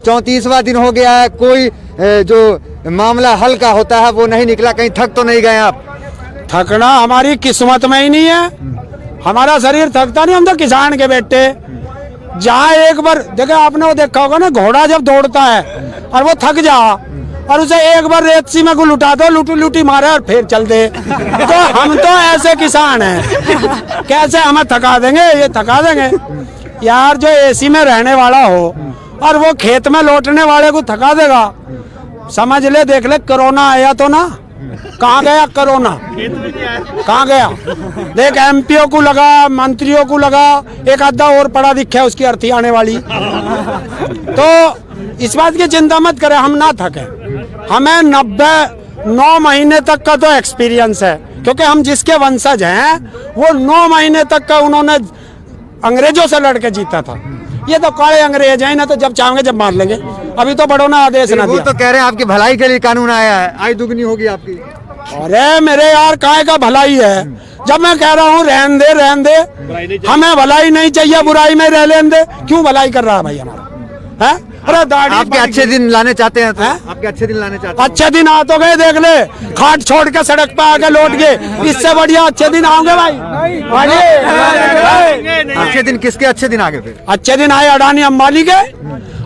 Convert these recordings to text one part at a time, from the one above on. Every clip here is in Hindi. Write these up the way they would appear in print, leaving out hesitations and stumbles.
34वां दिन हो गया है, कोई जो मामला हल का होता है वो नहीं निकला। कहीं थक तो नहीं गए आप? थकना हमारी किस्मत में ही नहीं है, हमारा शरीर थकता नहीं। हम तो किसान के बेटे, जहाँ एक बार देखे आपने वो देखा होगा ना, घोड़ा जब दौड़ता है और वो थक जा और उसे एक बार रेत सी में को लुटा दो, लुटी लुटी मारे और फिर चल दे। तो हम तो ऐसे किसान हैं, कैसे हमें थका देंगे? ये थका देंगे यार। जो एसी में रहने वाला हो और वो खेत में लौटने वाले को थका देगा, समझ ले, देख ले कोरोना आया तो ना, कहाँ गया कोरोना? कहाँ गया? देख एमपीओ को लगा, मंत्रियों को लगा, एक आधा और पढ़ा दिखा है उसकी अर्थी आने वाली। तो इस बात की चिंता मत करें, हम ना थके। हमें 9 महीने तक का तो एक्सपीरियंस है, क्योंकि हम जिसके वंशज हैं वो 9 महीने तक का उन्होंने अंग्रेजों से लड़के जीता था। ये तो काले अंग्रेज हैं, ना तो जब चाहेंगे जब मार लेंगे। अभी तो बड़ों ने आदेश ना दिया। तो कह रहे हैं आपकी भलाई के लिए कानून आया है, आय दुगनी होगी आपकी। अरे मेरे यार, काय का भलाई है? जब मैं कह रहा हूँ रहन दे, रहन दे, हमें भलाई नहीं चाहिए, बुराई में रह लेन दे। क्यों भलाई कर रहा है भाई हमारा? है? अरे दाढ़ी आपके अच्छे दिन लाने चाहते हैं तो? आपके अच्छे दिन लाने चाहते हैं? अच्छे दिन आ तो गए, देख ले, खाट छोड़ के सड़क पे आके लौट गए। इससे बढ़िया अच्छे दिन आओगे भाई? अच्छे दिन किसके अच्छे दिन आगे? फिर अच्छे दिन आए अडानी अंबानी के।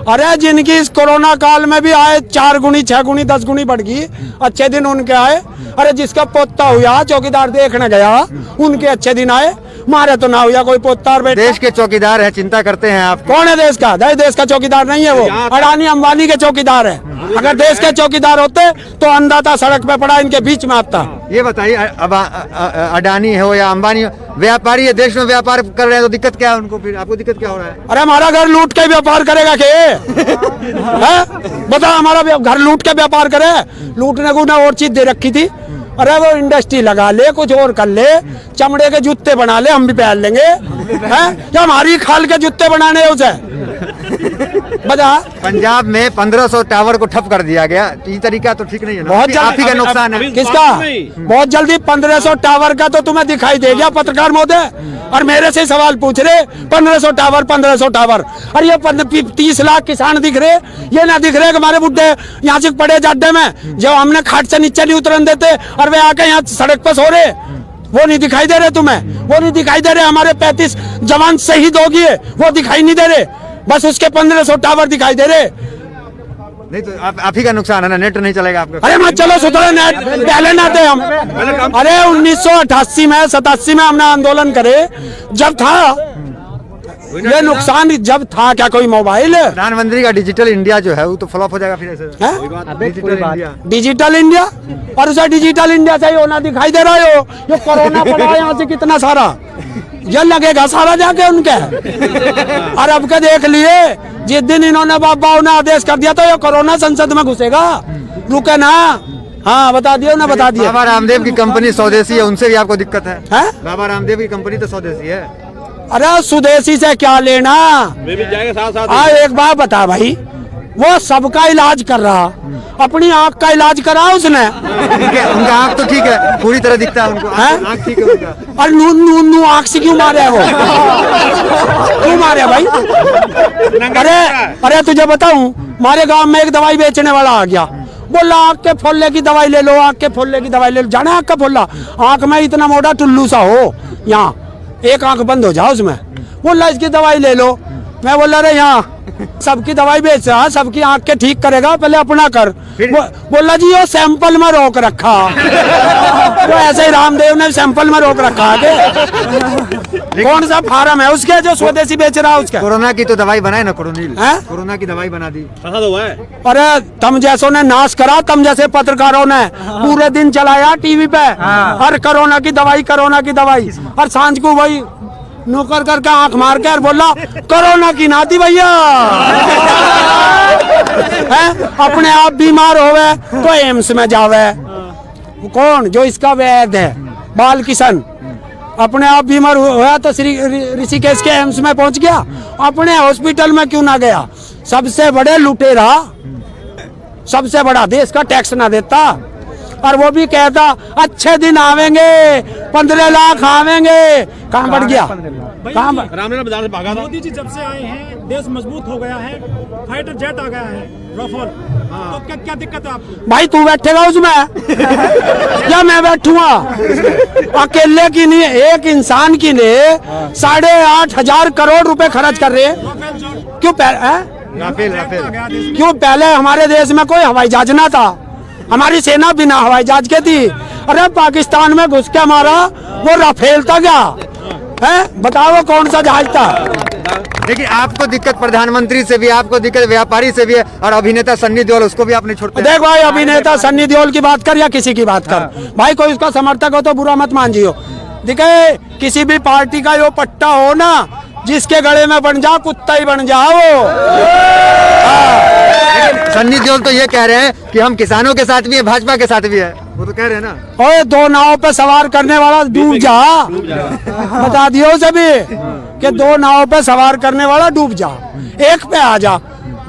अरे जिनकी इस कोरोना काल में भी आए 4 गुनी 6 गुनी 10 गुनी बढ़ गई, अच्छे दिन उनके आए। अरे जिसका पोता हुआ चौकीदार देखने गया, उनके अच्छे दिन आए। मारे तो ना हुआ कोई पोता और बेटा। देश के चौकीदार है, चिंता करते हैं आप? कौन है देश का? देश का चौकीदार नहीं है वो, अडानी अंबानी के चौकीदार है। अगर देश के चौकीदार होते तो अंधाता सड़क पे पड़ा इनके बीच में आता। ये बताइए, अब अडानी हो या अंबानी हो, व्यापारी है, देश में व्यापार कर रहे हैं तो दिक्कत क्या है उनको? फिर आपको दिक्कत क्या हो रहा है? अरे हमारा घर लूट के व्यापार करेगा के? बता, हमारा घर लूट के व्यापार करे? लूटने को ना और चीज दे रखी थी। अरे वो इंडस्ट्री लगा ले, कुछ और कर ले, चमड़े के जूते बना ले, हम भी पहन लेंगे। हैं? या हमारी खाल के जूते बनाने हैं उसे? बता। पंजाब में 1500 टावर को ठप कर दिया गया, ये तरीका तो ठीक नहीं है ना? बहुत आप ही का नुकसान है। किसका? बहुत जल्दी 1500 टावर का तो तुम्हें दिखाई दे गया पत्रकार महोदय, और मेरे से सवाल पूछ रहे 1500 टावर 1500 टावर। और ये 30 लाख किसान दिख रहे, ये ना दिख रहे कि हमारे बुड्ढे यहाँ से पड़े जाड्डे में, जो हमने खाट से नीचे नहीं उतरन देते और वे आके यहाँ सड़क पर सो रहे, वो नहीं दिखाई दे रहे तुम्हें? वो नहीं दिखाई दे रहे? हमारे 35 जवान शहीद हो गए, वो दिखाई नहीं दे रहे? बस उसके 1500 टावर दिखाई दे रहे। नहीं तो आप ही का नुकसान है ना, नेट नहीं चलेगा आपका। अरे मत चलो सुधरे, नेट पहले ना थे हम। अरे 1988 में 87 में हमने आंदोलन करे, जब था ये नुकसान, जब था क्या कोई मोबाइल? प्रधानमंत्री का डिजिटल इंडिया जो है वो तो फ्लॉप हो जाएगा फिर ऐसे। डिजिटल इंडिया, और उसे डिजिटल इंडिया से होना दिखाई दे रहा है। ये कोरोना पड़ा यहाँ से कितना सारा, ये लगेगा सारा जाके उनके। और अब के देख लिए, जिस दिन इन्होंने बाबा ने आदेश कर दिया तो ये कोरोना संसद में घुसेगा, रुके ना। हाँ बता दियो ना, बता दिया। बाबा रामदेव की कंपनी स्वदेशी है, उनसे भी आपको दिक्कत है? बाबा रामदेव की कंपनी तो स्वदेशी है। अरे स्वदेशी से क्या लेना? एक बात बता भाई, वो सबका इलाज कर रहा, अपनी आँख का इलाज करा उसने। उनका आँख तो ठीक है, पूरी तरह दिखता है उनको, आँख ठीक है उनका। और नू आँख से क्यों मारे वो? क्यों मारे भाई? अरे तुझे बताऊं, हमारे गांव में एक दवाई बेचने वाला आ गया, बोला आँख के फोल्ले की दवाई ले लो, आँख के फोल्ले की दवाई ले लो। जाना आँख का फोल्ला? आँख में इतना मोटा टुल्लू सा हो, यहाँ एक आँख बंद हो जाओ उसमें, बोला इसकी दवाई ले लो। मैं बोला अरे यहाँ सबकी दवाई बेच रहा, सबकी आँख के ठीक करेगा, पहले अपना कर। बोला जी वो सैंपल में रोक रखा। तो ऐसे ही रामदेव ने सैंपल में रोक रखा है। कौन सा फार्म है उसके जो स्वदेशी बेच रहा है उसका? कोरोना की तो दवाई बनाए ना, कोरोना की दवाई बना दी। अरे तुम जैसों ने नाश करा, तुम जैसे पत्रकारों ने पूरे दिन चलाया टीवी पे, हर कोरोना की दवाई, कोरोना की दवाई, और सांझ को वही नौकर करके आंख मार के और बोला कोरोना की नाती भैया। अपने आप बीमार होवे तो एम्स में जावे। कौन? जो इसका वैद्य है बाल किशन, अपने आप बीमार हुआ तो श्री ऋषिकेश के एम्स में पहुंच गया, अपने हॉस्पिटल में क्यों ना गया? सबसे बड़े लुटेरा, सबसे बड़ा, देश का टैक्स ना देता, और वो भी कहता अच्छे दिन आवेंगे, 15 लाख आवेंगे, कहाँ बढ़ गया, कहाँ रामलीला बाजार से भागा था। मोदी जी जब से आए हैं देश मजबूत हो गया है, फाइटर जेट आ गया है, राफेल, तो क्या क्या दिक्कत है आपको? भाई तू बैठेगा उसमें या मैं बैठूंगा? अकेले की नहीं, एक इंसान की ने 8,500 करोड़ रुपए खर्च कर रहे हैं। राफेल जो क्यों राफेल राफेल आ गया देश में, क्यों पहले हमारे देश में कोई हवाई जहाज ना था, हमारी सेना बिना हवाई जहाज के थी। अरे पाकिस्तान में घुस के हमारा वो राफेल था क्या है? बताओ कौन सा जहाज था? देखिए आपको दिक्कत प्रधानमंत्री से भी, आपको दिक्कत व्यापारी से भी है, और अभिनेता सन्नी देओल उसको भी आपने छोड़ते देख भाई, अभिनेता सन्नी देओल की बात कर या किसी की बात कर, भाई कोई उसका समर्थक हो तो बुरा मत मान जियो। देखे किसी भी पार्टी का यो पट्टा हो ना, जिसके गले में बन जा कुत्ता ही बन जाओ। सन्नी देओल तो ये कह रहे हैं कि हम किसानों के साथ भी है, भाजपा के साथ भी है, वो तो कह रहे हैं ना। ओए दो नाव पे सवार करने वाला डूब जा, बता दियो सभी कि दो नाव पे सवार करने वाला डूब जा, एक पे आ जा।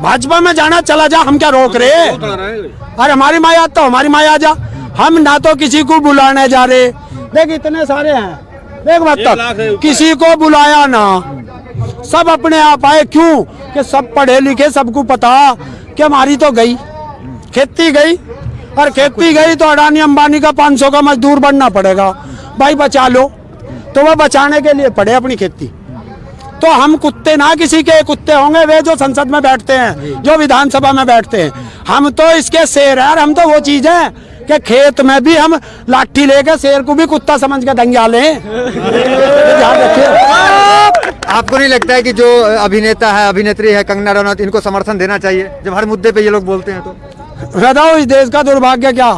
भाजपा में जाना चला जा, हम क्या रोक रहे? अरे हमारी माया तो हमारी माया जा, हम ना तो किसी को बुलाने जा रहे। देख इतने सारे हैं, देख मत तक किसी को बुलाया ना, सब अपने आप आए। क्यों कि सब पढ़े लिखे, सबको पता कि हमारी तो गई खेती गई, और खेती गई तो अडानी अंबानी का 500 का मजदूर बनना पड़ेगा। भाई बचा लो, तो वो बचाने के लिए पड़े अपनी खेती। तो हम कुत्ते ना किसी के, कुत्ते होंगे वे जो संसद में बैठते हैं, जो विधानसभा में बैठते हैं। हम तो इसके शेर है, और हम तो वो चीज है कि खेत में भी हम लाठी लेके शेर को भी कुत्ता समझ के दंगा लें। ध्यान रखिए। आपको नहीं लगता है कि जो अभिनेता है, अभिनेत्री है कंगना रनौत, इनको समर्थन देना चाहिए जब हर मुद्दे पे ये लोग बोलते हैं? तो बताओ इस देश का दुर्भाग्य क्या,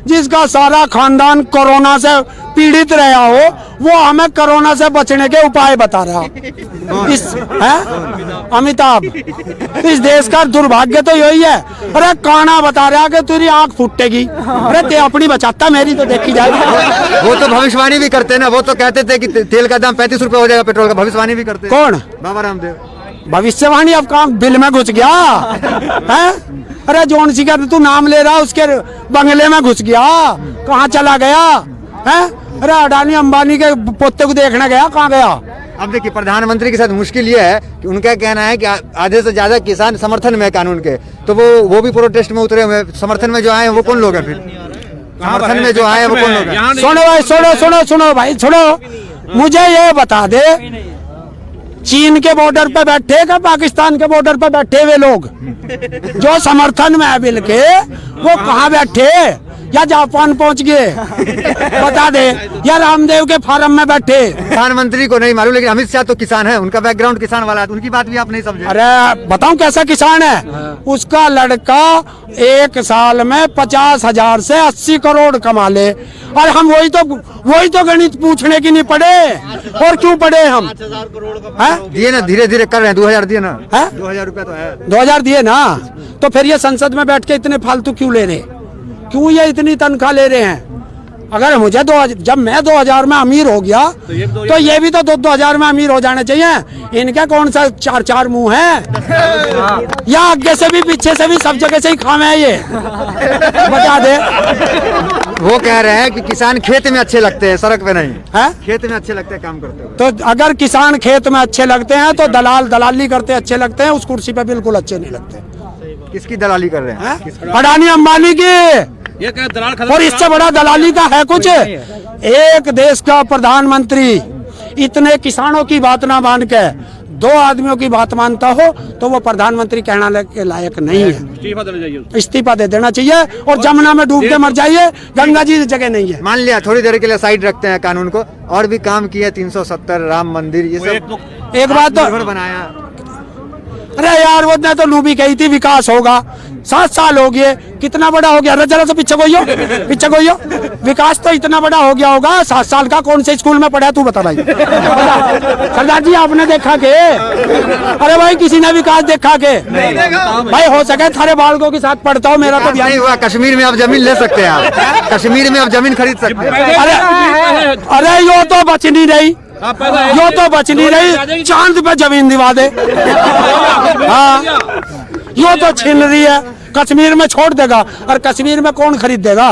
जिसका सारा खानदान कोरोना से पीड़ित रहा हो, वो हमें कोरोना से बचने के उपाय बता रहा इस है अमिताभ। इस देश का दुर्भाग्य तो यही है। अरे काना बता रहा कि तेरी आंख फूटेगी, अरे ते अपनी बचाता, मेरी तो देखी जाएगी। वो तो भविष्यवाणी भी करते हैं ना, वो तो कहते थे कि तेल का दाम 35 रुपए हो जाएगा, पेट्रोल का, भविष्यवाणी भी करते हैं। कौन? बाबा रामदेव। भविष्यवाणी अब काम बिल में घुस गया है? अरे जौन सी का तू नाम ले रहा, उसके बंगले में घुस गया, कहाँ चला गया है? अरे अडानी अंबानी के पोते को देखने गया, कहाँ गया? अब देखिए प्रधानमंत्री के साथ मुश्किल ये है कि उनका कहना है कि आधे से ज्यादा किसान समर्थन में है कानून के, तो वो भी प्रोटेस्ट में उतरे हुए। समर्थन में जो आए हैं वो कौन लोग हैं? फिर समर्थन में जो आए हैं वो कौन लोग हैं? सुनो भाई, सुनो भाई, सुनो, मुझे ये बता दे, चीन के बॉर्डर पे बैठे का पाकिस्तान के बॉर्डर पे बैठे हुए लोग जो समर्थन में है बिल के, वो कहाँ बैठे? या जापान पहुंच गए? बता दे। या रामदेव के फार्म में बैठे? प्रधानमंत्री को नहीं मालूम, लेकिन अमित शाह तो किसान है, उनका बैकग्राउंड किसान वाला है, उनकी बात भी आप नहीं समझे। अरे बताऊं कैसा किसान है? उसका लड़का एक साल में 50,000 से 80 करोड़ कमा ले, और हम वही तो गणित पूछने की नहीं पड़े। और क्यों पड़े हम? दिए ना, धीरे धीरे कर रहे हैं। 2000 दिए ना, 2000 रुपया तो है। 2000 दिए ना, तो फिर ये संसद में बैठ के इतने फालतू क्यों ले रहे? क्यों ये इतनी तनख्वाह ले रहे हैं? अगर मुझे जब मैं 2000 में अमीर हो गया, तो ये भी तो 2-2000 में अमीर हो जाने चाहिए। इनके कौन सा 4-4 मुंह है? या आगे से भी पीछे से भी सब जगह से ही खामे है ये? बता दे। वो कह रहे हैं कि किसान खेत में अच्छे लगते हैं, सड़क पे नहीं है? खेत में अच्छे लगते हैं काम करते हुए। तो अगर किसान खेत में अच्छे लगते हैं तो दलाली करते अच्छे लगते हैं, उस कुर्सी पे बिल्कुल अच्छे नहीं लगते। किसकी दलाली कर रहे हैं? अडानी अंबानी की। ये क्या दलाल खत्म? और इससे बड़ा दलाली का है कुछ? एक देश का प्रधानमंत्री इतने किसानों की बात ना मान के 2 आदमियों की बात मानता हो, तो वो प्रधानमंत्री कहने के लायक नहीं है। इस्तीफा देना चाहिए। इस्तीफा दे देना चाहिए, और जमुना में डूब के मर जाइए, गंगा जी जगह नहीं है। मान लिया थोड़ी देर के लिए साइड रखते हैं कानून को, और भी काम किया, 370 राम मंदिर, ये सब एक बात तो बनाया। अरे यार वो ने तो लूबी कही थी विकास होगा, 7 साल हो गए, कितना बड़ा हो गया? जरा से पीछे कोई विकास तो इतना बड़ा हो गया होगा। 7 साल का कौन से स्कूल में पढ़ा तू बता भाई? सरदार जी आपने देखा के? अरे भाई किसी ने विकास देखा के? भाई हो सके थारे बालकों के साथ पढ़ता हूँ, मेरा तो नहीं हुआ। कश्मीर में आप जमीन ले सकते हैं, आप कश्मीर में आप जमीन खरीद सकते हैं। अरे यो तो बच नहीं रही, यो तो बच नहीं रही, चांद पे जमीन दिवा दे। हाँ, यो तो छीन रही है, कश्मीर में छोड़ देगा, और कश्मीर में कौन खरीद देगा?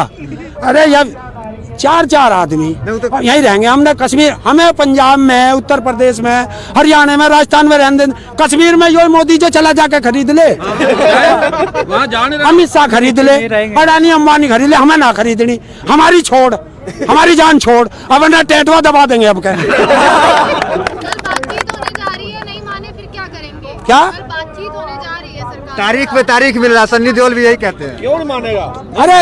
अरे यार 4 आदमी नहीं, वो तो- और यहीं रहेंगे। हमने कश्मीर, हमें पंजाब में, उत्तर प्रदेश में, हरियाणा में, राजस्थान में रहने दें। कश्मीर में यो मोदी जो चला जाके खरीद ले, वहाँ जाने अमित शाह खरीद ले, अडानी अंबानी खरीद ले, हमें ना खरीदनी। हमारी छोड़, हमारी जान छोड़, अब ना टेटवा दबा देंगे अब क्या। कल बातचीत होने जा रही है, नहीं माने फिर क्या करेंगे? क्या? कल बातचीत होने जा रही है सरकार। तारीख पे तारीख मिल रहा है, सन्नी देओल भी यही कहते हैं। क्यों नहीं मानेगा? अरे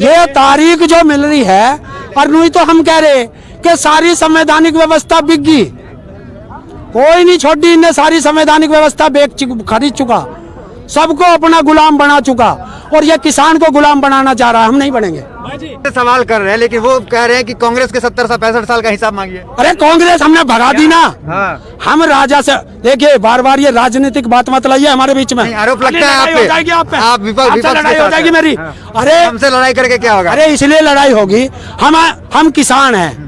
ये तारीख जो मिल रही है, और नहीं तो हम कह रहे कि सारी संवैधानिक व्यवस्था बिक गई, कोई नहीं छोड़ी, इनने सारी संवैधानिक व्यवस्था खरीद चुका, सबको अपना गुलाम बना चुका, और ये किसान को गुलाम बनाना चाह रहा है। हम नहीं बनेंगे। भाई जी सवाल कर रहे हैं, लेकिन वो कह रहे हैं कि कांग्रेस के 70 से 65 साल का हिसाब मांगिए। अरे कांग्रेस हमने भगा दी ना। हाँ। हम राजा से, देखिए बार बार ये राजनीतिक बात मत लाइए हमारे बीच में। नहीं, आरोप लगता है लड़ाई आप हो पे। जाएगी आप पे, आप विपक्ष आपसे के लड़ाई हो साथ जाएगी हैं। मेरी। हाँ। अरे हमसे लड़ाई करके क्या होगा? अरे इसलिए लड़ाई होगी, हम किसान हैं,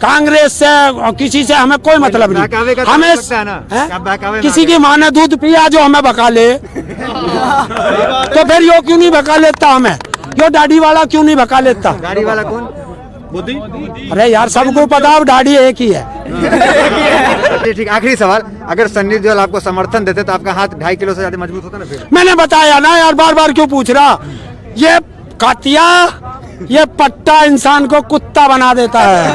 कांग्रेस से और किसी से हमें कोई मतलब बहकावे नहीं। का तो हमें लगता है ना? क्या बहकावे में किसी आ की माँ ने दूध पिया जो हमें बका ले, तो फिर यो क्यों नहीं बका लेता हमें? यो दाढ़ी वाला क्यों नहीं बका लेता? गाड़ी वाला कौन? बुद्धि अरे यार सबको पता, अब दाढ़ी एक ही है। ठीक, आखिरी सवाल, अगर सन्नी देओल आपको समर्थन देते तो आपका हाथ 2.5 किलो से ज्यादा मजबूत होता ना फिर? मैंने बताया ना यार, बार बार क्यों पूछ रहा? ये कातिया, ये पट्टा इंसान को कुत्ता बना देता है।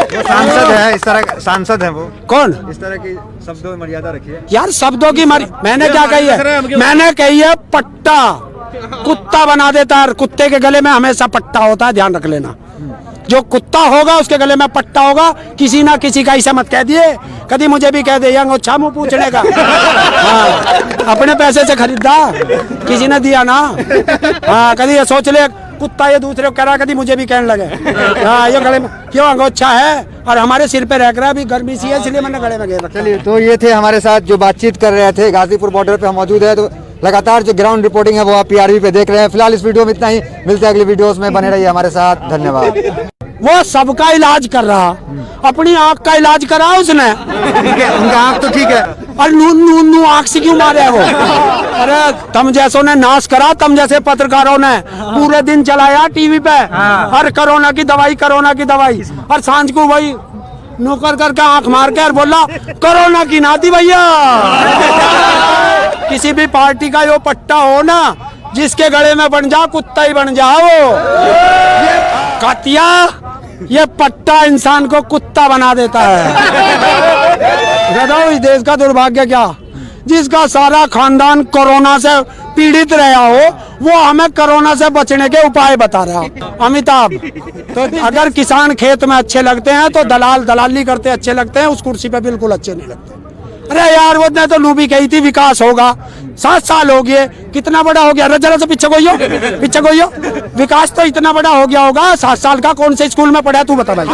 वो सांसद है, इस तरह सांसद है वो, कौन? इस तरह की शब्दों में मर्यादा रखिए। यार शब्दों की मैंने क्या कही है? मैंने कही है पट्टा कुत्ता बना देता है। कुत्ते के गले में हमेशा पट्टा होता है, ध्यान रख लेना। जो कुत्ता होगा उसके गले में पट्टा होगा। किसी ना किसी का ऐसा मत कह दिए, कभी मुझे भी कह दे अच्छा मुँह पूछने का। हाँ, अपने पैसे से खरीदा, किसी ने दिया ना। हाँ, कभी ये सोच ले कुत्ता ये दूसरे को कह रहा, कभी मुझे भी कहने लगे हाँ ये गले में क्यों अंगोछा है, और हमारे सिर पे रख रहा है, अभी गर्मी सी है इसलिए मैंने गले में घेर रखा। चलिए, तो ये थे हमारे साथ जो बातचीत कर रहे थे। गाजीपुर बॉर्डर पे हम मौजूद है, तो लगातार जो ग्राउंड रिपोर्टिंग है वो आप PRB पे देख रहे हैं। फिलहाल इस वीडियो में इतना ही, मिलते हैं अगली वीडियोस में, बने रहिए हमारे साथ, धन्यवाद। वो सबका इलाज कर रहा, अपनी आँख का इलाज करा उसने। ठीक है, उनका आँख तो ठीक है, और नू आँख से क्यों मारे वो? अरे तुम जैसों ने नाश करा, तुम जैसे पत्रकारों ने पूरे दिन चलाया टीवी पे, हर कोरोना की दवाई, और सांझ को वही नौकर करके आंख मार के और बोला कोरोना की नाती भैया। किसी भी पार्टी का यो पट्टा हो ना, जिसके गले में बन जा कुत्ता ही बन जाओ। कातिया, ये पट्टा इंसान को कुत्ता बना देता है। बताओ इस देश का दुर्भाग्य क्या? जिसका सारा खानदान कोरोना से पीड़ित रहा हो, वो हमें कोरोना से बचने के उपाय बता रहा। अमिताभ, तो अगर किसान खेत में अच्छे लगते हैं तो दलाली करते अच्छे लगते हैं, उस कुर्सी पे बिल्कुल अच्छे नहीं लगते। अरे यार वो ने तो लूबी कही थी विकास होगा, 7 साल हो गए, कितना बड़ा हो गया? जरा से पीछे गोइयो, विकास तो इतना बड़ा हो गया होगा, 7 साल का कौन से स्कूल में पढ़ा तू बता भाई?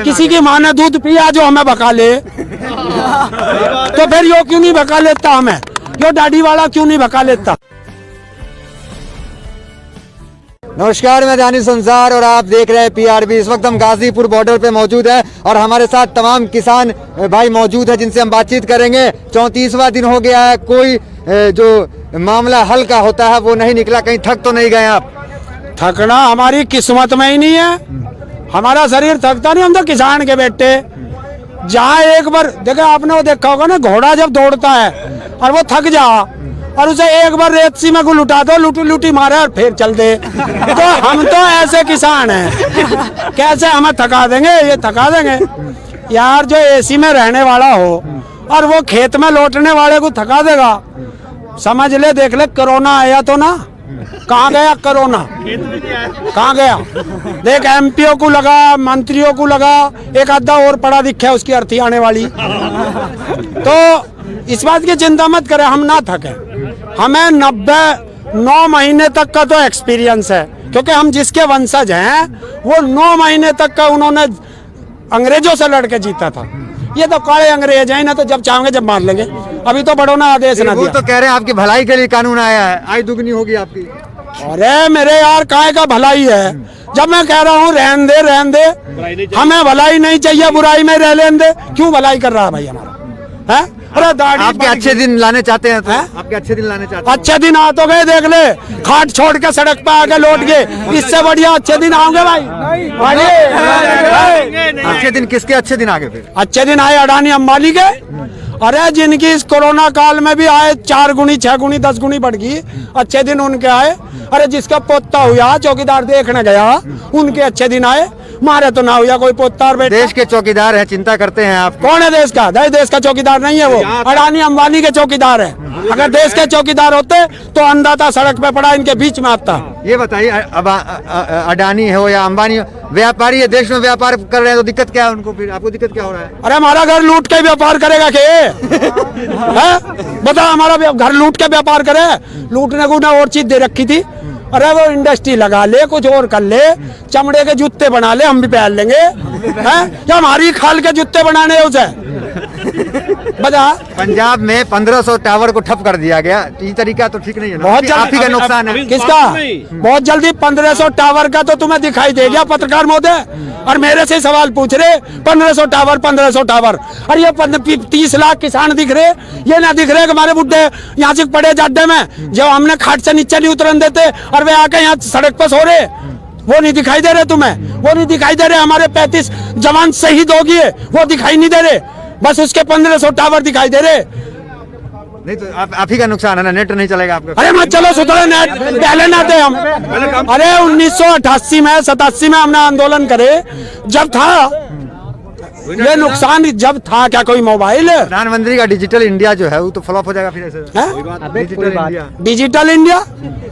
किसी की माँ ने दूध पिया जो हमें बका ले, तो फिर यो क्यों नहीं बका लेता हमें? यो दाढ़ी वाला क्यों नहीं बका लेता? नमस्कार, मैं दानिश संसार और आप देख रहे हैं PRB। इस वक्त हम गाजीपुर बॉर्डर पे मौजूद है और हमारे साथ तमाम किसान भाई मौजूद है जिनसे हम बातचीत करेंगे। 34वां दिन हो गया है, कोई जो मामला हल का होता है वो नहीं निकला। कहीं थक तो नहीं गए आप? थकना हमारी किस्मत में ही नहीं है, हमारा शरीर थकता नहीं। हम तो किसान के बेटे, जहाँ एक बार देखा आपने, वो देखा होगा ना, घोड़ा जब दौड़ता है और वो थक जा और उसे एक बार रेत सी में को लुटा दो, लूटी मारे और फिर चल दे। तो हम तो ऐसे किसान हैं, कैसे हमें थका देंगे? ये थका देंगे यार। जो AC में रहने वाला हो और वो खेत में लौटने वाले को थका देगा, समझ ले, देख ले कोरोना आया तो ना, कहाँ गया कोरोना? कहाँ गया? देख MPO को लगा, मंत्रियों को लगा, एक आधा और पड़ा दिखा उसकी अर्थी आने वाली। तो इस बात की चिंता मत करें, हम ना थके। हमें 9 महीने तक का तो एक्सपीरियंस है, क्योंकि हम जिसके वंशज हैं वो 9 महीने तक का उन्होंने अंग्रेजों से लड़के जीता था। ये तो काले अंग्रेज हैं ना, तो जब चाहेंगे जब मार लेंगे। अभी तो बड़ों ने आदेश ना वो दिया। तो कह रहे हैं आपकी भलाई के लिए कानून आया है, आय दुगनी होगी आपकी। अरे मेरे यार, काय का भलाई है? जब मैं कह रहा हूँ रहन दे, हमें भलाई नहीं चाहिए, बुराई में रह लेने दे। क्यों भलाई कर रहा है भाई हमारा? है अरे दाढ़ी आपके बढ़ अच्छे गई। दिन लाने चाहते हैं तो हैं? आपके अच्छे दिन लाने चाहते हैं अच्छे दिन आ तो गए, देख ले, खाट छोड़ के सड़क पे आके लौट गए, इससे बढ़िया अच्छे दिन आओगे भाई? अच्छे दिन किसके अच्छे दिन आगे फिर अच्छे दिन आए अडानी अंबानी के। अरे जिनकी इस कोरोना काल में भी आए 4 गुनी 6 गुनी 10 गुनी बढ़ गई, अच्छे दिन उनके आए। अरे जिसका पोता हुआ चौकीदार देखने गया, उनके अच्छे दिन आए। मारे तो ना हुआ कोई पोता और बेटा। देश के चौकीदार हैं, चिंता करते हैं आप। कौन है देश का? देश का चौकीदार नहीं है वो, अडानी अंबानी के चौकीदार है। अगर देश के चौकीदार होते तो अंधाता सड़क पे पड़ा इनके बीच में आता। ये बताइए, अब अडानी हो या अंबानी हो, व्यापारी है, देश में व्यापार कर रहे हैं तो दिक्कत क्या है उनको? फिर आपको दिक्कत क्या हो रहा है? अरे हमारा घर लूट के व्यापार करेगा के? बता, हमारा घर लूट के व्यापार करे? लूटने को ना और चीज दे रखी थी। अरे वो इंडस्ट्री लगा ले, कुछ और कर ले, चमड़े के जूते बना ले, हम भी पहन लेंगे। हैं? या हमारी खाल के जूते बनाने उसे बता। पंजाब में 1500 टावर को ठप कर दिया गया, ये तरीका तो ठीक नहीं है ना? बहुत आप ही का नुकसान है। किसका? बहुत जल्दी 1500 टावर का तो तुम्हें दिखाई दे गया पत्रकार महोदय, और मेरे से सवाल पूछ रहे 1500 टावर 1500 टावर। और ये 30 लाख किसान दिख रहे, ये ना दिख रहे कि हमारे बुढ़े यहाँ से पड़े जाड्डे में, जो हमने खाट से नीचे नहीं उतरन देते और वे आके यहाँ सड़क पर सो रहे, वो नहीं दिखाई दे रहे तुम्हें? वो नहीं दिखाई दे रहे? हमारे 35 जवान शहीद हो गए, वो दिखाई नहीं दे रहे? बस उसके 1500 टावर दिखाई दे रहे। नहीं तो आप ही का नुकसान है ना, नेट नहीं चलेगा आपका। अरे मत चलो सुधरे नेट, पहले ना थे हम। अरे 1988 में 87 में हमने आंदोलन करे, जब था ये नुकसान, जब था क्या कोई मोबाइल? प्रधानमंत्री का डिजिटल इंडिया जो है वो तो फ्लॉप हो जाएगा फिर ऐसे। हैं? डिजिटल इंडिया, डिजिटल इंडिया,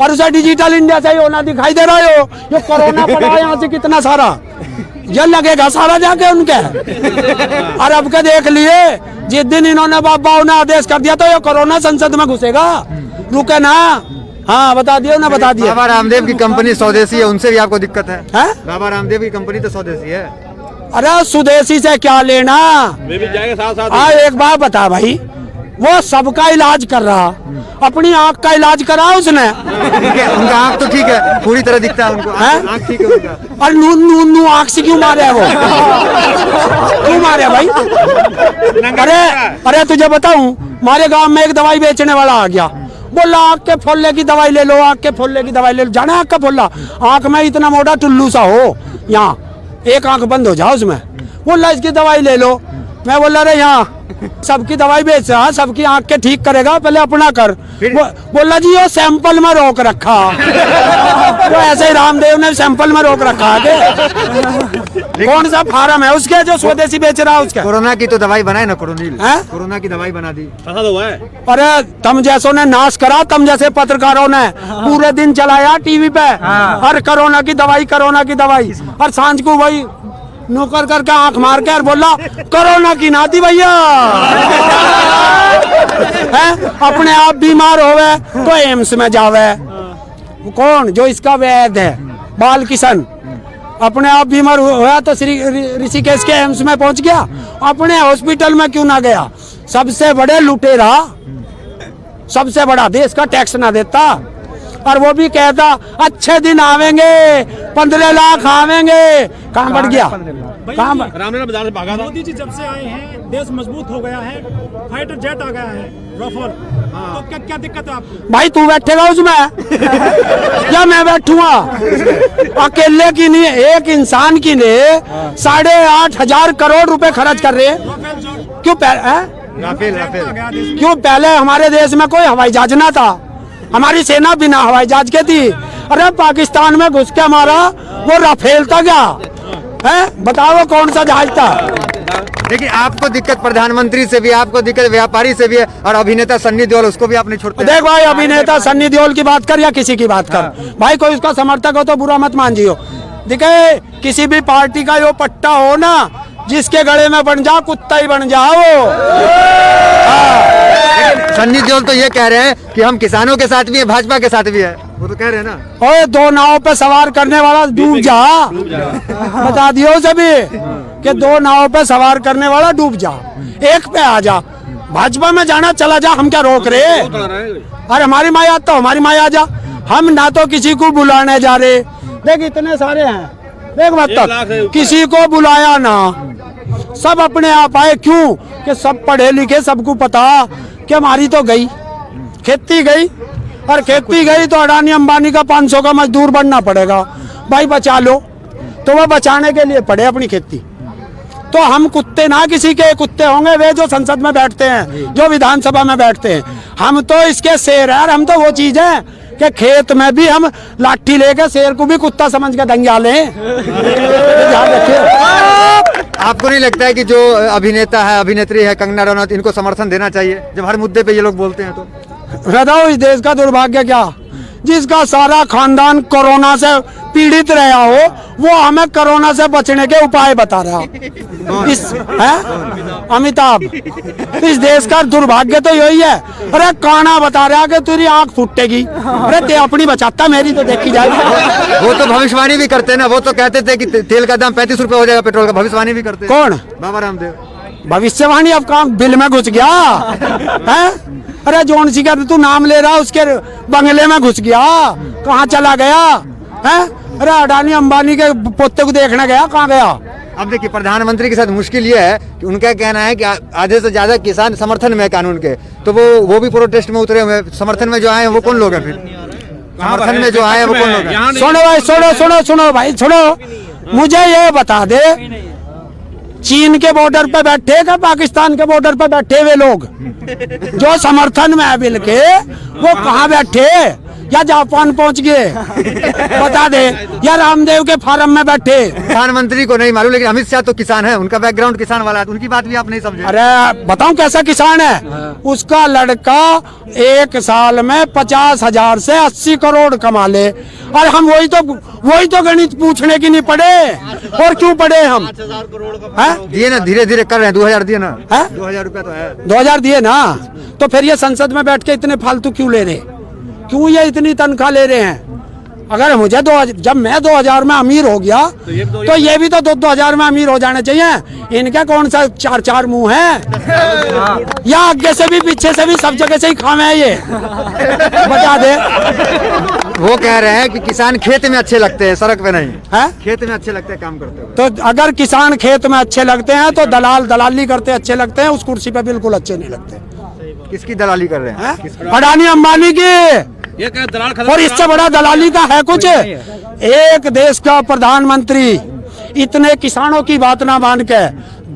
और उसे डिजिटल इंडिया से ही होना दिखाई दे रहा है। ये कोरोना पड़ा है यहाँ से कितना सारा, ये लगेगा सारा जाके उनके। और अब के देख लिए, जिस दिन इन्होंने बाबा ने आदेश कर दिया तो ये कोरोना संसद में घुसेगा, रुके ना। हाँ बता दिया ना, बता दिया। बाबा रामदेव की कंपनी स्वदेशी है, उनसे भी आपको दिक्कत है? हैं? बाबा रामदेव की कंपनी तो स्वदेशी है। अरे स्वदेशी से क्या लेना? वे भी जाएंगे साथ साथ। हाँ एक बात बता भाई, वो सबका इलाज कर रहा, अपनी आंख का इलाज करा उसने। ठीक है, उनका आंख तो ठीक है, पूरी तरह दिखता है उनको, आंख ठीक है उनका। और नू आंख से क्यों मारे वो? क्यों मारे भाई? अरे तुझे बताऊं, हमारे गांव में एक दवाई बेचने वाला आ गया, बोला आंख के फोल्ले की दवाई ले लो, आंख के फोल्ले की दवाई ले लो। जाना आंख का फोल्ला? आंख में इतना मोटा टुल्लू सा हो, यहाँ एक आंख बंद हो जाओ उसमें, बोला इसकी दवाई ले लो। मैं बोला अरे यहाँ सबकी दवाई बेच रहा, सबकी आंख के ठीक करेगा, पहले अपना कर। बोला जी वो सैंपल में रोक रखा। वो ऐसे ही रामदेव ने सैंपल में रोक रखा है। कौन सा फार्म है उसके जो स्वदेशी बेच रहा है उसका? कोरोना की तो दवाई बनाए ना, कोरोनिल, हैं? कोरोना की दवाई बना दी। फंसा तो हुआ है। अरे तुम जैसों ने नाश करा, तुम जैसे पत्रकारों ने पूरे दिन चलाया टीवी पे, हर कोरोना की दवाई, कोरोना की दवाई, और सांझ को वही नौकर करके आंख मार के और बोला कोरोना की नाती भैया। अपने आप बीमार होवे तो एम्स में जावे। कौन? जो इसका वैद्य है बाल किशन, अपने आप बीमार हुआ तो श्री ऋषिकेश के एम्स में पहुंच गया, अपने हॉस्पिटल में क्यों ना गया? सबसे बड़े लुटेरा, सबसे बड़ा, देश का टैक्स ना देता, और वो भी कहता अच्छे दिन आवेंगे, 15 लाख आवेंगे। कहाँ बढ़ गया? कहाँ? रामदेव बाजार से भागा था। मोदी जी जब से आए हैं देश मजबूत हो गया है, फाइटर जेट आ गया है, राफेल, तो क्या क्या दिक्कत है आपको? भाई तू बैठेगा उसमें या मैं बैठूंगा? अकेले की नहीं, एक इंसान की ने 8,500 करोड़ रुपए खर्च कर रहे हैं। राफेल जो क्यों? राफेल राफेल आ गया देश में। क्यों? पहले हमारे देश में कोई हवाई जहाज ना था, हमारी सेना बिना हवाई जहाज के थी। अरे पाकिस्तान में घुस के मारा, वो राफेल था क्या? है बताओ कौन सा जहाज था? देखिए आपको दिक्कत प्रधानमंत्री से भी, आपको दिक्कत व्यापारी से भी है, और अभिनेता सन्नी देओल, उसको भी आप नहीं छोड़ते। देख भाई, अभिनेता सन्नी देओल की बात कर या किसी की बात कर, भाई कोई उसका समर्थक हो तो बुरा मत मान जियो। देखे किसी भी पार्टी का यो पट्टा हो ना, जिसके गले में बन जा कुत्ता ही बन जाओ। सन्नी देओल तो ये कह रहे हैं कि हम किसानों के साथ भी है, भाजपा के साथ भी है, वो तो कह रहे हैं ना। ओए दो नाव पे सवार करने वाला डूब जा, बता दियो सभी कि 2 नाव पे सवार करने वाला डूब जा, एक पे आ जा। भाजपा में जाना चला जा, हम क्या रोक रहे? अरे हमारी माया तो हमारी माया जा, हम ना तो किसी को बुलाने जा रहे। देख इतने सारे हैं, देख मतलब किसी को बुलाया ना, सब अपने आप आए। क्यों? कि सब पढ़े लिखे, सबको पता कि हमारी तो गई, खेती गई, और खेती गई तो अडानी अंबानी का 500 का मजदूर बनना पड़ेगा। भाई बचा लो, तो वो बचाने के लिए पड़े अपनी खेती। तो हम कुत्ते ना किसी के, कुत्ते होंगे वे जो संसद में बैठते हैं, जो विधानसभा में बैठते हैं। हम तो इसके शेर है। हम तो वो चीज है कि खेत में भी हम लाठी लेके शेर को भी कुत्ता समझ के दंगा लें। ध्यान रखिए। आपको नहीं लगता है कि जो अभिनेता है, अभिनेत्री है कंगना रनौत, इनको समर्थन देना चाहिए जब हर मुद्दे पे ये लोग बोलते हैं? तो बताओ इस देश का दुर्भाग्य क्या, जिसका सारा खानदान कोरोना से पीड़ित रहा हो, वो हमें कोरोना से बचने के उपाय बता रहा इस है अमिताभ। इस देश का दुर्भाग्य तो यही है। अरे काना बता रहा कि तेरी आंख फूटेगी। अरे ते अपनी बचाता, मेरी तो देखी जाएगी। वो तो भविष्यवाणी भी करते हैं ना। वो तो कहते थे कि तेल का दाम 35 रुपए हो जाएगा, पेट्रोल का। भविष्यवाणी भी करते हैं। कौन? बाबा रामदेव। भविष्यवाणी अब काम बिल में घुस गया है। अरे जोन सी का तू नाम ले रहा, उसके बंगले में घुस गया, कहाँ चला गया है? अरे अडानी अंबानी के पोते को देखने गया, कहाँ गया? अब देखिए, प्रधानमंत्री के साथ मुश्किल ये है कि उनका कहना है कि आधे से ज्यादा किसान समर्थन में है कानून के, तो वो भी प्रोटेस्ट में उतरे हुए। समर्थन में जो आए हैं वो कौन लोग हैं? फिर समर्थन में जो आए हैं वो कौन लोग हैं? सुनो भाई, सुनो भाई, सुनो। मुझे ये बता दे, चीन के बॉर्डर पे बैठे का पाकिस्तान के बॉर्डर पे बैठे हुए लोग जो समर्थन में है बिल के, वो कहाँ बैठे? या जापान पहुंच गए? बता दे। या रामदेव के फार्म में बैठे? प्रधानमंत्री को नहीं मालूम, लेकिन अमित शाह तो किसान है, उनका बैकग्राउंड किसान वाला है, उनकी बात भी आप नहीं समझे। अरे बताऊं कैसा किसान है? उसका लड़का 1 साल में 50,000 से 80 करोड़ कमा ले। और हम वही तो गणित पूछने की नहीं पड़े। और क्यों पड़े हम? दिए ना, धीरे धीरे कर रहे हैं। 2000 दिए ना, 2000 रुपया तो है। 2000 दिए ना, तो फिर ये संसद में बैठ के इतने फालतू क्यों ले रहे? क्यों ये इतनी तनख्वाह ले रहे हैं? अगर मुझे जब मैं 2000 में अमीर हो गया, तो ये भी तो 2000 में अमीर हो जाने चाहिए। इनका कौन सा 4 मुंह है? या आगे से भी पीछे से भी सब जगह से ही खामे है ये? बता दे। वो कह रहे हैं कि किसान खेत में अच्छे लगते हैं, सड़क पे नहीं है। खेत में अच्छे लगते हैं काम करते हुए। तो अगर किसान खेत में अच्छे लगते हैं तो दलाली करते अच्छे लगते हैं, उस कुर्सी पे बिल्कुल अच्छे नहीं लगते। किसकी दलाली कर रहे हैं? अडानी अंबानी की। ये क्या दलाल? और इससे बड़ा दलाली का है कुछ? एक देश का प्रधानमंत्री इतने किसानों की बात ना मान के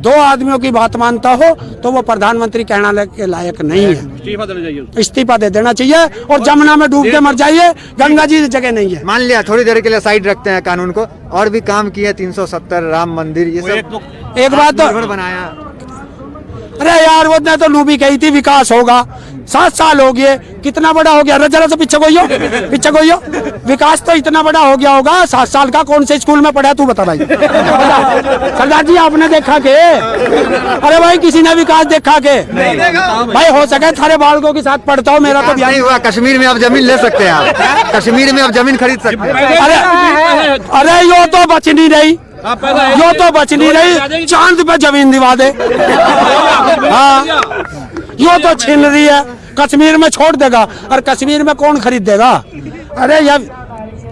2 आदमियों की बात मानता हो, तो वो प्रधानमंत्री कहना के लायक नहीं है। इस्तीफा देना चाहिए। इस्तीफा दे देना चाहिए और जमुना में डूब के मर जाइए। गंगा जी जगह नहीं है। मान लिया थोड़ी देर के लिए साइड रखते हैं कानून को, और भी काम किए। 370 राम मंदिर, ये सब एक बात तो बनाया। अरे यार, वो ने तो नू भी कही थी विकास होगा। 7 साल हो गए, कितना बड़ा हो गया? जरा से पीछे कोई विकास तो इतना बड़ा हो गया होगा। 7 साल का कौन से स्कूल में पढ़ा? तू बता भाई। सरदार जी आपने देखा के? अरे भाई किसी ने विकास देखा के? भाई हो सके थारे बालकों के साथ पढ़ता हो। मेरा तो नहीं हुआ। कश्मीर में अब जमीन ले सकते हैं आप। कश्मीर में अब जमीन खरीद सकते हैं। अरे यो तो बच नहीं रही, यो तो बच नहीं रही। चांद पे जमीन दिवा दे। हाँ, यो तो छीन रही है। कश्मीर में छोड़ देगा, और कश्मीर में कौन खरीद देगा? अरे यार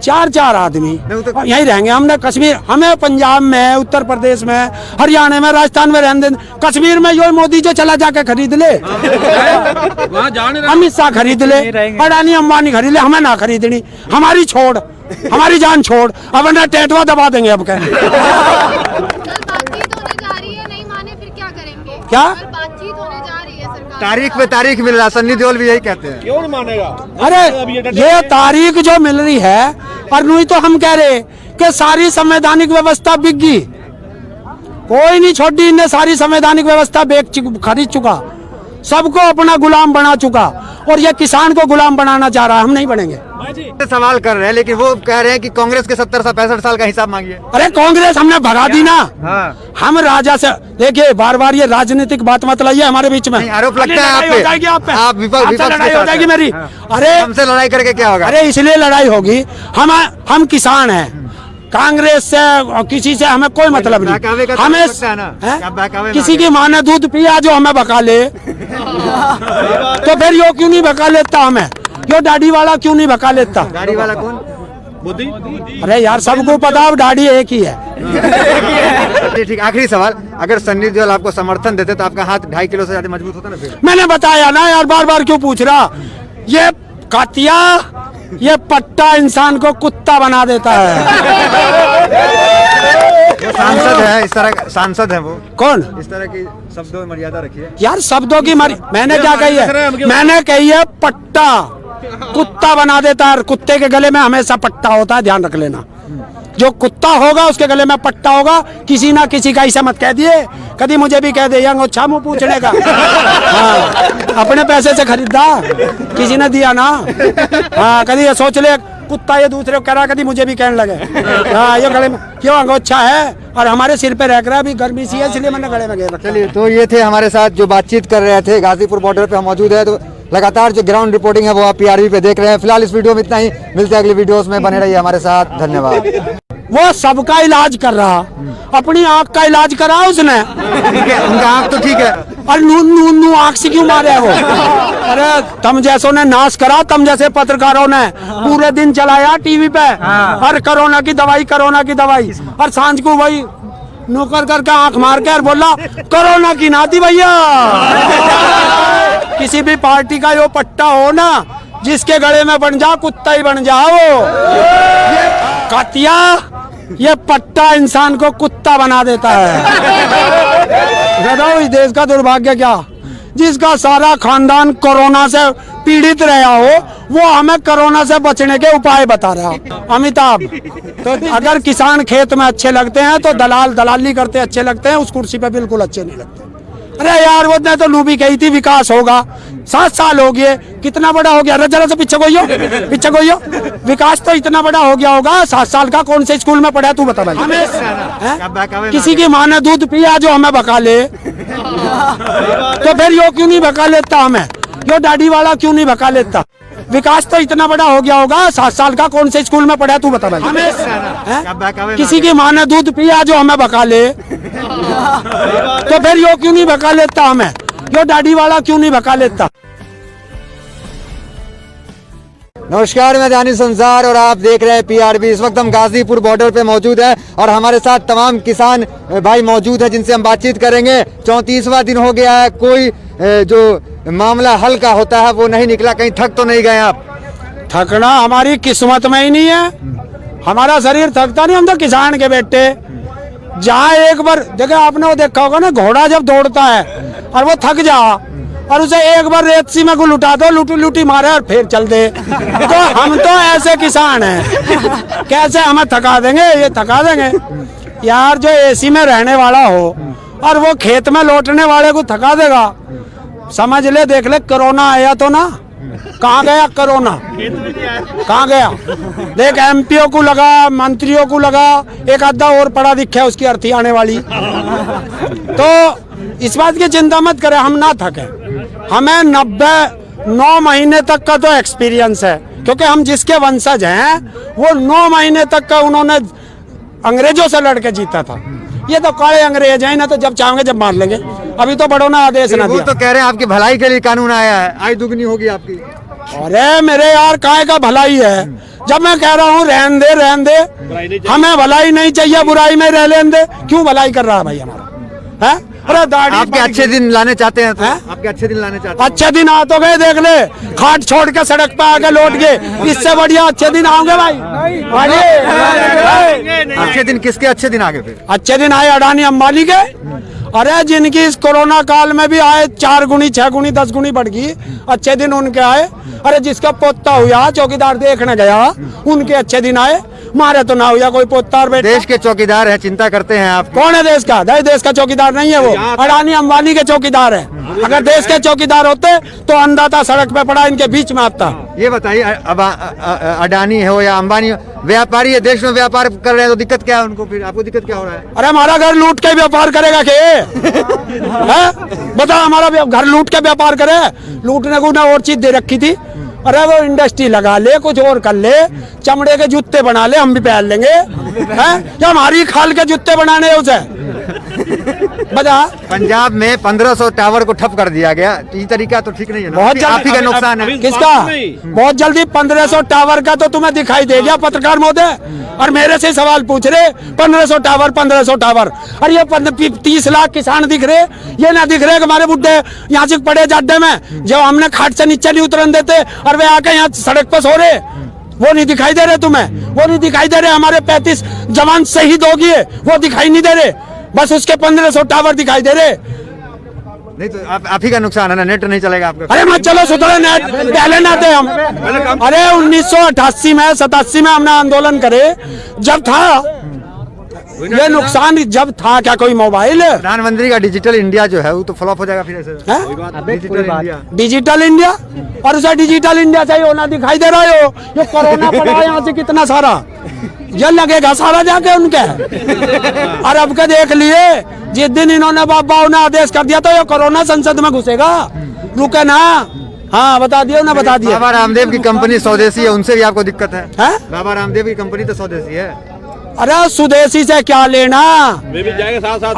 4 आदमी यहीं रहेंगे। हमने कश्मीर, हमें पंजाब में, उत्तर प्रदेश में, हरियाणा में, राजस्थान में रहने। कश्मीर में यो मोदी जो चला जाके खरीद ले, अमित शाह खरीद ले, अडानी अंबानी खरीद ले, हमें ना खरीदनी। हमारी छोड़, हमारी जान छोड़। अब ना टेटवा दबा देंगे। अब क्या बातचीत होने जा रही है, नहीं माने फिर क्या करेंगे? क्या बातचीत होने जा रही है सरकार? तारीख पे तारीख मिल रहा। सन्नी देओल भी यही कहते हैं। क्यों नहीं मानेगा? अरे ये तारीख जो मिल रही है, और नहीं तो हम कह रहे कि सारी संवैधानिक व्यवस्था बिक गई। कोई नहीं छोड़ी, इन्हें सारी संवैधानिक व्यवस्था खरीद चुका, सबको अपना गुलाम बना चुका, और ये किसान को गुलाम बनाना चाह रहा है। हम नहीं बनेंगे। सवाल कर रहे हैं, लेकिन वो कह रहे हैं कि कांग्रेस के 70-65 साल का हिसाब मांगिए। अरे कांग्रेस हमने भगा दी ना। हाँ। हम राजा से देखिए, बार ये राजनीतिक बात मत लाइए हमारे बीच में। आरोप लगता है लड़ाई हो जाएगी आप पे। आप विपक्ष के लड़ाई हो साथ जाएगी हैं। मेरी। हाँ। अरे हमसे लड़ाई करके क्या होगा? अरे इसलिए लड़ाई होगी। हम किसान हैं, कांग्रेस से किसी से हमें कोई मतलब बहकावे का नहीं। तो हमें सकता है ना? क्या बहकावे किसी मांगे? की माँ ने दूध पिया जो हमें बका ले, तो फिर यो क्यों नहीं बका लेता? हमें यो दाढ़ी वाला क्यों नहीं बका लेता? गाड़ी वाला कौन? मोदी अरे यार सबको पता अब दाढ़ी एक ही है। ठीक, आखिरी सवाल, अगर सन्नी देओल आपको समर्थन देते तो आपका हाथ 2.5 किलो से ज्यादा मजबूत होता ना फिर? मैंने बताया ना यार, बार बार क्यों पूछ रहा? ये कातिया, ये पट्टा इंसान को कुत्ता बना देता है। वो सांसद है, इस तरह सांसद है वो, कौन? इस तरह की शब्दों में मर्यादा रखिए। यार शब्दों की मैंने क्या कही है? मैंने कही है पट्टा कुत्ता बना देता है। कुत्ते के गले में हमेशा पट्टा होता है, ध्यान रख लेना। जो कुत्ता होगा उसके गले में पट्टा होगा। किसी ना किसी का ऐसा मत कह दिए, कभी मुझे भी कह दे यंग अच्छा मुँह पूछने का। हाँ, अपने पैसे से खरीदा, किसी ने दिया ना। हाँ, कभी ये सोच ले कुत्ता ये दूसरे को कह रहा, कभी मुझे भी कहने लगे हाँ ये गले में क्यों अंगोछा है और हमारे सिर पे रह रहा, अभी गर्मी सी है इसलिए मैंने गले में घेर रखा। चलिए, तो ये थे हमारे साथ जो बातचीत कर रहे थे। गाजीपुर बॉर्डर पे हम मौजूद है, तो लगातार जो ग्राउंड रिपोर्टिंग है वो आप PRB पे देख रहे हैं। फिलहाल इस वीडियो में इतना ही, मिलते हैं अगली वीडियोस में, बने रहिए हमारे साथ, धन्यवाद। वो सबका इलाज कर रहा, अपनी आँख का इलाज करा उसने। ठीक है, उनका आँख तो ठीक है, और नू आँख से क्यों मारे है वो? अरे तुम जैसों ने नाश करा, तुम जैसे पत्रकारों ने पूरे दिन चलाया टीवी पे, और कोरोना की दवाई, और सांझ को वही नौकर करके आँख मार के और बोला कोरोना की नाती भैया। किसी भी पार्टी का यो पट्टा हो ना, जिसके गले में बन जा कुत्ता ही बन जाओ। कातिया, ये पट्टा इंसान को कुत्ता बना देता है। बताओ इस देश का दुर्भाग्य क्या? जिसका सारा खानदान कोरोना से पीड़ित रहा हो, वो हमें कोरोना से बचने के उपाय बता रहा। अमिताभ, तो अगर किसान खेत में अच्छे लगते हैं तो दलाली करते अच्छे लगते हैं, उस कुर्सी पे बिल्कुल अच्छे नहीं लगते। अरे यार वो ने तो लूबी कही थी विकास होगा, 7 साल हो गए, कितना बड़ा हो गया? अरे जरा से पीछे कोई विकास तो इतना बड़ा हो गया होगा। 7 साल का कौन से स्कूल में पढ़ा तू बता भाई? किसी की माँ ने दूध पिया जो हमें बका ले, तो फिर यो क्यों नहीं बका लेता? हमें यो दाढ़ी वाला क्यों नहीं बका लेता? विकास तो इतना बड़ा हो गया होगा। 7 साल का कौन से स्कूल में पढ़ा तू बता भाई? किसी की माँ ने दूध पिया जो हमें बका ले, तो फिर यो क्यों नहीं बका लेता? हमें यो दाढ़ी वाला क्यों नहीं बका लेता? नमस्कार, मैं दानिश संसार और आप देख रहे हैं PRB। इस वक्त हम गाजीपुर बॉर्डर पे मौजूद है और हमारे साथ तमाम किसान भाई मौजूद है जिनसे हम बातचीत करेंगे। 34वां दिन हो गया है, कोई जो मामला हल का होता है वो नहीं निकला। कहीं थक तो नहीं गए आप? थकना हमारी किस्मत में ही नहीं है, हमारा शरीर थकता नहीं। हम तो किसान के बेटे। जहाँ एक बार देखे आपने वो देखा होगा ना, घोड़ा जब दौड़ता है और वो थक जा और उसे एक बार रेत सी में को लुटा दो, लूटी मारे और फिर चल दे। तो हम तो ऐसे किसान हैं, कैसे हमें थका देंगे? ये थका देंगे यार। जो AC में रहने वाला हो और वो खेत में लौटने वाले को थका देगा, समझ ले। देख ले कोरोना आया तो ना, कहाँ गया कोरोना? कहाँ गया? देख MPO को लगा, मंत्रियों को लगा, एक आधा और पढ़ा दिखा उसकी अर्थी आने वाली। तो इस बात की चिंता मत करें, हम ना थके। हमें 9 महीने तक का तो एक्सपीरियंस है, क्योंकि हम जिसके वंशज हैं वो 9 महीने तक का उन्होंने अंग्रेजों से लड़के जीता था। ये तो काले अंग्रेज हैं ना, तो जब चाहेंगे जब मार लेंगे। अभी तो बड़ों ने आदेश ना दिया। तो कह रहे हैं आपकी भलाई के लिए कानून आया है, आय दुगनी होगी आपकी। अरे मेरे यार काय का भलाई है? जब मैं कह रहा हूँ रहन दे, हमें भलाई नहीं चाहिए, बुराई में रह लेने दे। क्यों भलाई कर रहा है भाई हमारा? है? अरे दाढ़ी आपके अच्छे दिन लाने चाहते हैं तो? आपके अच्छे दिन लाने चाहते हैं? अच्छे दिन आ तो गए, देख ले, खाट छोड़ के सड़क पे आके लौट गए। इससे बढ़िया अच्छे दिन आओगे भाई? अच्छे दिन किसके अच्छे दिन आगे? फिर अच्छे दिन आए अडानी अंबानी के। अरे जिनकी इस कोरोना काल में भी आए 4 गुनी 6 गुनी 10 गुनी बढ़ गई, अच्छे दिन उनके आए। अरे जिसका पोता हुआ चौकीदार देखने गया, उनके अच्छे दिन आए। मारे तो ना हुआ कोई पोता और बेटा। देश के चौकीदार है, चिंता करते हैं आप? कौन है देश का? देश का चौकीदार नहीं है वो, अडानी अंबानी के चौकीदार है। अगर देश के चौकीदार होते तो अंधाता सड़क पे पड़ा इनके बीच में आता। ये बताइए, अब अडानी हो या अंबानी हो, व्यापारी है, देश में व्यापार कर रहे हैं, तो दिक्कत क्या है उनको? फिर आपको दिक्कत क्या हो रहा है? अरे हमारा घर लूट के व्यापार करेगा के? बता, हमारा घर लूट के व्यापार करे? लूटने को ना और चीज दे रखी थी। अरे वो इंडस्ट्री लगा ले, कुछ और कर ले, चमड़े के जूते बना ले, हम भी पहन लेंगे। हैं? या हमारी खाल के जूते बनाने उसे? बता। पंजाब में 1500 टावर को ठप कर दिया गया, तो ये तरीका तो ठीक नहीं है ना। बहुत आप ही का नुकसान है। अभी- किसका? नहीं। बहुत जल्दी 1500 टावर का तो तुम्हें दिखाई दे गया पत्रकार महोदय, और मेरे से सवाल पूछ रहे 1500 टावर 1500 टावर। और ये 30 लाख किसान दिख रहे, ये ना दिख रहे कि हमारे बुढ़े यहाँ से पड़े जाड्डे में, जब हमने खाट से नीचे नहीं उतरन देते और वे आके यहाँ सड़क पर सो रहे, वो नहीं दिखाई दे रहे तुम्हें, वो नहीं दिखाई दे रहे। हमारे 35 जवान शहीद हो गए, वो दिखाई नहीं दे रहे, बस उसके 1500 टावर दिखाई दे रहे। नहीं तो आप ही का नुकसान है ना, नेट नहीं चलेगा आपका। अरे मत चलो सुधरे नेट, पहले ना थे हम। अरे 1988 में 87 में हमने आंदोलन करे, जब था ये नुकसान, जब था क्या कोई मोबाइल है? प्रधानमंत्री का डिजिटल इंडिया जो है वो तो फ्लॉप हो जाएगा फिर ऐसे। हैं? डिजिटल इंडिया डिजिटल इंडिया, और उसे डिजिटल इंडिया चाहिए होना दिखाई दे रहा है। ये कोरोना पड़ा है यहाँ से कितना सारा, ये लगेगा सारा जाके उनके। और अब के देख लिए, जिस दिन इन्होंने बाबा ने आदेश कर दिया तो ये कोरोना संसद में घुसेगा, रुके ना। हाँ बता दिया ना, बता दिया। बाबा रामदेव की कंपनी स्वदेशी है, उनसे भी आपको दिक्कत है? हैं? बाबा रामदेव की कंपनी तो स्वदेशी है। अरे स्वदेशी से क्या लेना? वे भी जाएंगे साथ साथ।